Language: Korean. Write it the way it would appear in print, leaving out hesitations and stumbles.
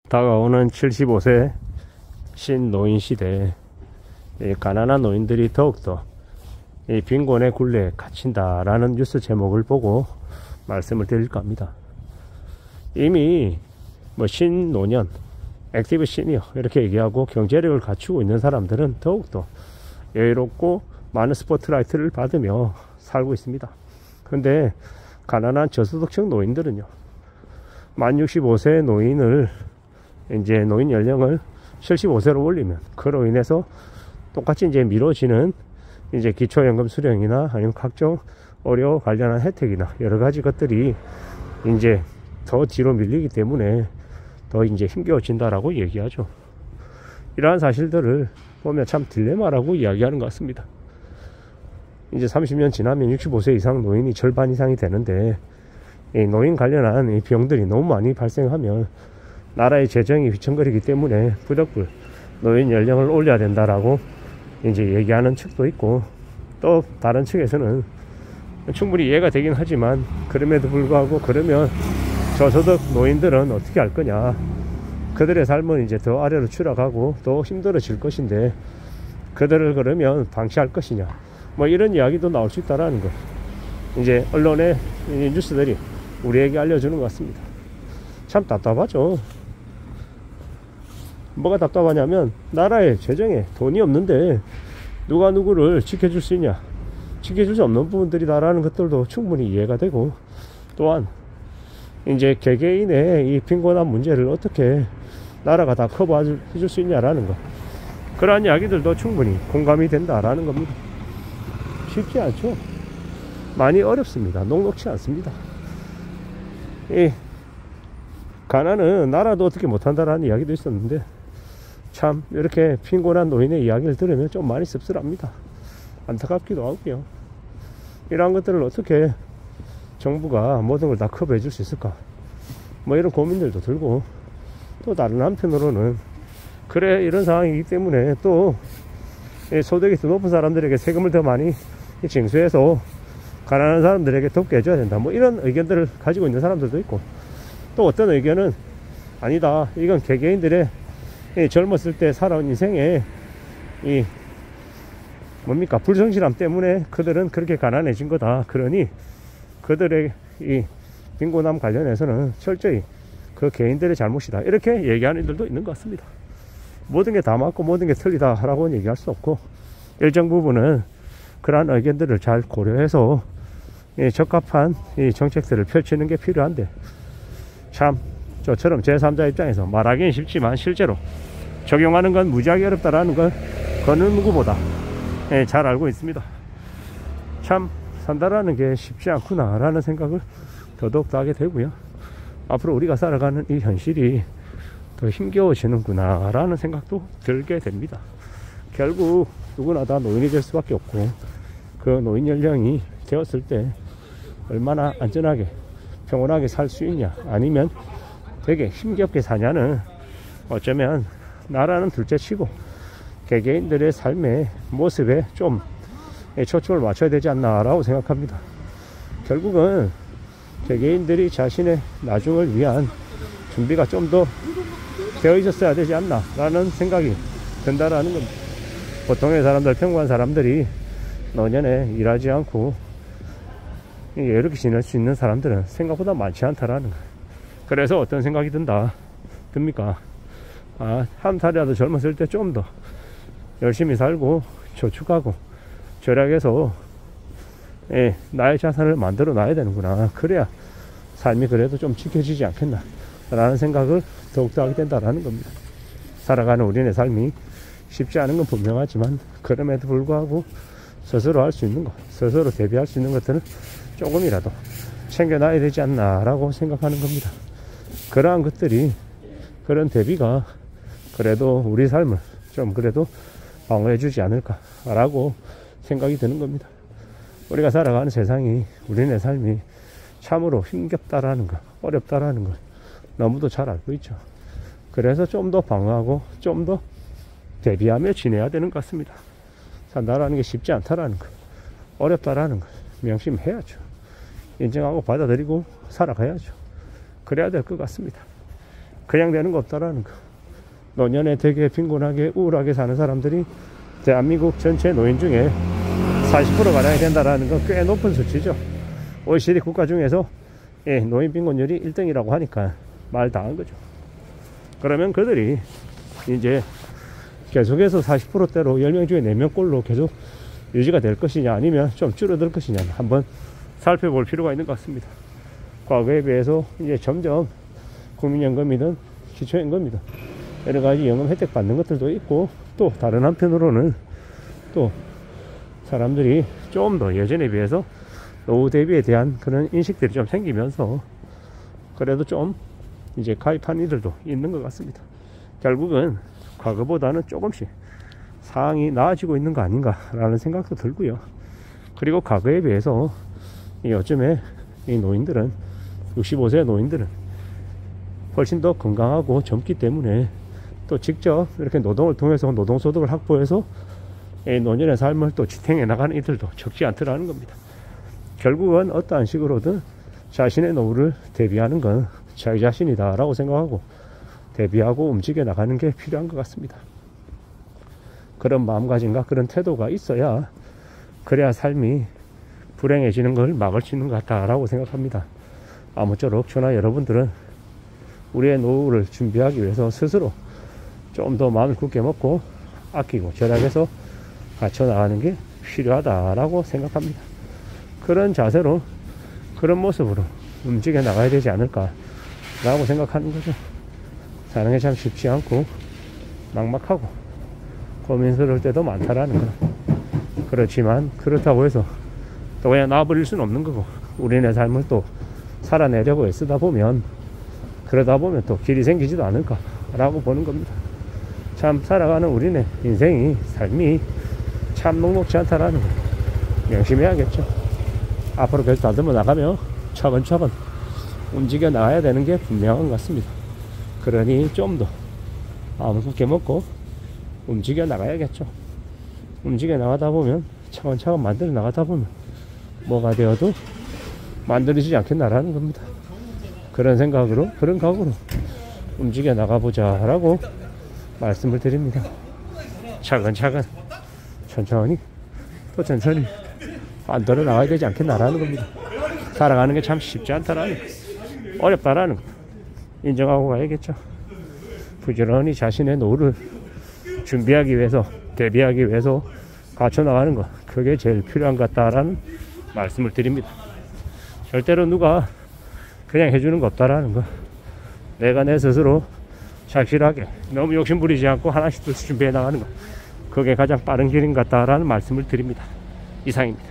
다가오는 75세 신노인 시대에 가난한 노인들이 더욱더 이 빈곤의 굴레에 갇힌다라는 뉴스 제목을 보고 말씀을 드릴까 합니다. 이미 뭐 신노년, 액티브 시니어 이렇게 얘기하고 경제력을 갖추고 있는 사람들은 더욱더 여유롭고 많은 스포트라이트를 받으며 살고 있습니다. 그런데 가난한 저소득층 노인들은요, 만 65세 노인을 이제 노인 연령을 75세로 올리면 그로 인해서 똑같이 이제 미뤄지는 이제 기초연금 수령이나 아니면 각종 의료 관련한 혜택이나 여러 가지 것들이 이제 더 뒤로 밀리기 때문에 더 이제 힘겨워진다라고 얘기하죠. 이러한 사실들을 보면 참 딜레마라고 이야기하는 것 같습니다. 이제 30년 지나면 65세 이상 노인이 절반 이상이 되는데, 이 노인 관련한 이 비용들이 너무 많이 발생하면 나라의 재정이 휘청거리기 때문에 부득불 노인 연령을 올려야 된다라고 이제 얘기하는 측도 있고, 또 다른 측에서는 충분히 이해가 되긴 하지만 그럼에도 불구하고 그러면 저소득 노인들은 어떻게 할 거냐, 그들의 삶은 이제 더 아래로 추락하고 더 힘들어질 것인데 그들을 그러면 방치할 것이냐, 뭐 이런 이야기도 나올 수 있다라는 거, 이제 언론의 뉴스들이 우리에게 알려주는 것 같습니다. 참 답답하죠. 뭐가 답답하냐면 나라의 재정에 돈이 없는데 누가 누구를 지켜줄 수 있냐, 지켜줄 수 없는 부분들이다라는 것들도 충분히 이해가 되고, 또한 이제 개개인의 이 빈곤한 문제를 어떻게 나라가 다 커버해 줄 수 있냐라는 거, 그러한 이야기들도 충분히 공감이 된다라는 겁니다. 쉽지 않죠. 많이 어렵습니다. 녹록치 않습니다. 이 가난은 나라도 어떻게 못한다라는 이야기도 있었는데, 참 이렇게 빈곤한 노인의 이야기를 들으면 좀 많이 씁쓸합니다. 안타깝기도 하고요. 이러한 것들을 어떻게 정부가 모든 걸 다 커버해 줄 수 있을까, 뭐 이런 고민들도 들고, 또 다른 한편으로는 그래 이런 상황이기 때문에 또 소득이 더 높은 사람들에게 세금을 더 많이 징수해서 가난한 사람들에게 돕게 해줘야 된다, 뭐 이런 의견들을 가지고 있는 사람들도 있고, 또 어떤 의견은 아니다, 이건 개개인들의 젊었을 때 살아온 인생에 이 뭡니까 불성실함 때문에 그들은 그렇게 가난해진 거다, 그러니 그들의 이 빈곤함 관련해서는 철저히 그 개인들의 잘못이다, 이렇게 얘기하는 이들도 있는 것 같습니다. 모든 게 다 맞고 모든 게 틀리다 라고는 얘기할 수 없고, 일정 부분은 그러한 의견들을 잘 고려해서 적합한 이 정책들을 펼치는 게 필요한데, 참 저처럼 제3자 입장에서 말하기는 쉽지만 실제로 적용하는 건 무지하게 어렵다라는 걸 어느 누구보다 잘 알고 있습니다. 참 산다라는 게 쉽지 않구나 라는 생각을 더더욱 더 하게 되고요. 앞으로 우리가 살아가는 이 현실이 더 힘겨워지는구나 라는 생각도 들게 됩니다. 결국 누구나 다 노인이 될 수밖에 없고, 그 노인 연령이 되었을 때 얼마나 안전하게 평온하게 살 수 있냐, 아니면 되게 힘겹게 사냐는 어쩌면 나라는 둘째치고 개개인들의 삶의 모습에 좀 초점을 맞춰야 되지 않나 라고 생각합니다. 결국은 개개인들이 자신의 나중을 위한 준비가 좀 더 되어 있었어야 되지 않나 라는 생각이 든다라는 겁니다. 보통의 사람들, 평범한 사람들이 노년에 일하지 않고 이렇게 지낼 수 있는 사람들은 생각보다 많지 않다라는 거예요. 그래서 어떤 생각이 듭니까? 한 살이라도 젊었을 때 좀 더 열심히 살고 저축하고 절약해서 나의 자산을 만들어 놔야 되는구나, 그래야 삶이 그래도 좀 지켜지지 않겠나 라는 생각을 더욱더 하게 된다라는 겁니다. 살아가는 우리의 삶이 쉽지 않은 건 분명하지만 그럼에도 불구하고 스스로 할 수 있는 것, 스스로 대비할 수 있는 것들은 조금이라도 챙겨놔야 되지 않나 라고 생각하는 겁니다. 그러한 것들이, 그런 대비가 그래도 우리 삶을 좀 그래도 방어해 주지 않을까 라고 생각이 드는 겁니다. 우리가 살아가는 세상이, 우리네 삶이 참으로 힘겹다라는 것, 어렵다라는 것 너무도 잘 알고 있죠. 그래서 좀 더 방어하고 좀 더 대비하며 지내야 되는 것 같습니다. 산다라는 게 쉽지 않다라는 것, 어렵다라는 것 명심해야죠. 인정하고 받아들이고 살아가야죠. 그래야 될 것 같습니다. 그냥 되는 거 없다라는 거. 노년에 되게 빈곤하게 우울하게 사는 사람들이 대한민국 전체 노인 중에 40% 가량이 된다라는 건 꽤 높은 수치죠. OECD 국가 중에서 노인 빈곤율이 1등이라고 하니까 말 다 한 거죠. 그러면 그들이 이제 계속해서 40%대로 10명 중에 4명꼴로 계속 유지가 될 것이냐, 아니면 좀 줄어들 것이냐 한번 살펴볼 필요가 있는 것 같습니다. 과거에 비해서 이제 점점 국민연금이든 기초연금이든 여러 가지 연금 혜택 받는 것들도 있고, 또 다른 한편으로는 또 사람들이 좀 더 예전에 비해서 노후 대비에 대한 그런 인식들이 좀 생기면서 그래도 좀 이제 가입한 이들도 있는 것 같습니다. 결국은 과거보다는 조금씩 상황이 나아지고 있는 거 아닌가 라는 생각도 들고요. 그리고 과거에 비해서 요즘에 이 노인들은 65세 노인들은 훨씬 더 건강하고 젊기 때문에 또 직접 이렇게 노동을 통해서 노동소득을 확보해서 노년의 삶을 또 지탱해 나가는 이들도 적지 않더라는 겁니다. 결국은 어떠한 식으로든 자신의 노후를 대비하는 건 자기 자신이다 라고 생각하고 대비하고 움직여 나가는 게 필요한 것 같습니다. 그런 마음가짐과 그런 태도가 있어야, 그래야 삶이 불행해지는 걸 막을 수 있는 것 같다라고 생각합니다. 아무쪼록 저나 여러분들은 우리의 노후를 준비하기 위해서 스스로 좀 더 마음을 굳게 먹고 아끼고 절약해서 갖춰 나가는 게 필요하다라고 생각합니다. 그런 자세로, 그런 모습으로 움직여 나가야 되지 않을까 라고 생각하는 거죠. 사는 게 참 쉽지 않고 막막하고 고민스러울 때도 많다라는 거. 그렇지만 그렇다고 해서 또 그냥 놔버릴 수는 없는 거고, 우리네 삶을 또 살아내려고 애쓰다 보면, 그러다 보면 또 길이 생기지도 않을까 라고 보는 겁니다. 참 살아가는 우리네 인생이, 삶이 참 녹록지 않다라는 거 명심해야겠죠. 앞으로 계속 다듬어 나가며 차근차근 움직여 나가야 되는 게 분명한 것 같습니다. 그러니 좀 더 마음 굳게 먹고 움직여 나가야겠죠. 움직여 나가다 보면, 차근차근 만들어 나가다 보면 뭐가 되어도 만들어지지 않겠나라는 겁니다. 그런 생각으로, 그런 각오로 움직여 나가보자 라고 말씀을 드립니다. 차근차근 천천히 또 천천히 만들어 나가야 되지 않겠나라는 겁니다. 살아가는 게 참 쉽지 않다라는 거, 어렵다라는 거 인정하고 가야겠죠. 부지런히 자신의 노후를 준비하기 위해서, 대비하기 위해서 갖춰 나가는 거, 그게 제일 필요한 것 같다라는 말씀을 드립니다. 절대로 누가 그냥 해주는 거 없다라는 거, 내가 내 스스로 착실하게 너무 욕심 부리지 않고 하나씩 준비해 나가는 거, 그게 가장 빠른 길인 것 같다라는 말씀을 드립니다. 이상입니다.